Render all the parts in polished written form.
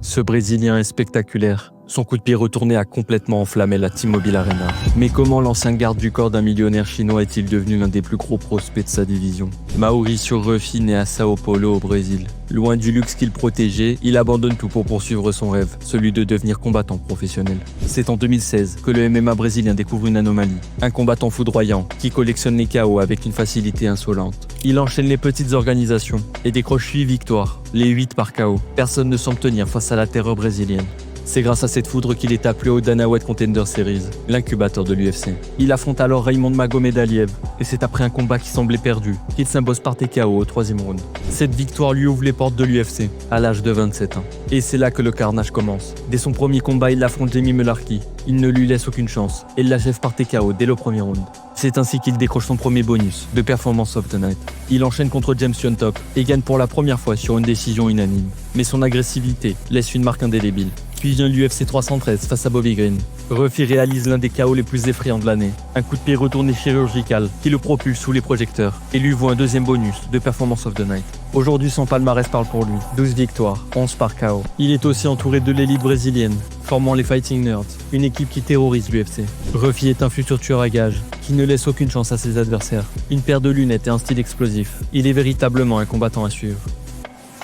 Ce Brésilien est spectaculaire. Son coup de pied retourné a complètement enflammé la T-Mobile Arena. Mais comment l'ancien garde du corps d'un millionnaire chinois est-il devenu l'un des plus gros prospects de sa division? Mauricio Ruffy naît à Sao Paulo au Brésil. Loin du luxe qu'il protégeait, il abandonne tout pour poursuivre son rêve, celui de devenir combattant professionnel. C'est en 2016 que le MMA brésilien découvre une anomalie. Un combattant foudroyant qui collectionne les KO avec une facilité insolente. Il enchaîne les petites organisations et décroche 8 victoires, les 8 par KO. Personne ne semble tenir face à la terreur brésilienne. C'est grâce à cette foudre qu'il est appelé au Dana White Contender Series, l'incubateur de l'UFC. Il affronte alors Raymond Magomedaliev, et c'est après un combat qui semblait perdu qu'il s'impose par TKO au 3e round. Cette victoire lui ouvre les portes de l'UFC, à l'âge de 27 ans. Et c'est là que le carnage commence. Dès son premier combat, il affronte Jamie Mullarkey. Il ne lui laisse aucune chance, et l'achève par TKO dès le premier round. C'est ainsi qu'il décroche son premier bonus, de Performance of the Night. Il enchaîne contre James Yontop, et gagne pour la première fois sur une décision unanime. Mais son agressivité laisse une marque indélébile. Puis vient l'UFC 313 face à Bobby Green. Ruffy réalise l'un des KO les plus effrayants de l'année. Un coup de pied retourné chirurgical qui le propulse sous les projecteurs et lui vaut un deuxième bonus de Performance of the Night. Aujourd'hui, son palmarès parle pour lui. 12 victoires, 11 par KO. Il est aussi entouré de l'élite brésilienne, formant les Fighting Nerds, une équipe qui terrorise l'UFC. Ruffy est un futur tueur à gages qui ne laisse aucune chance à ses adversaires. Une paire de lunettes et un style explosif. Il est véritablement un combattant à suivre.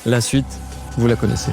La suite, vous la connaissez.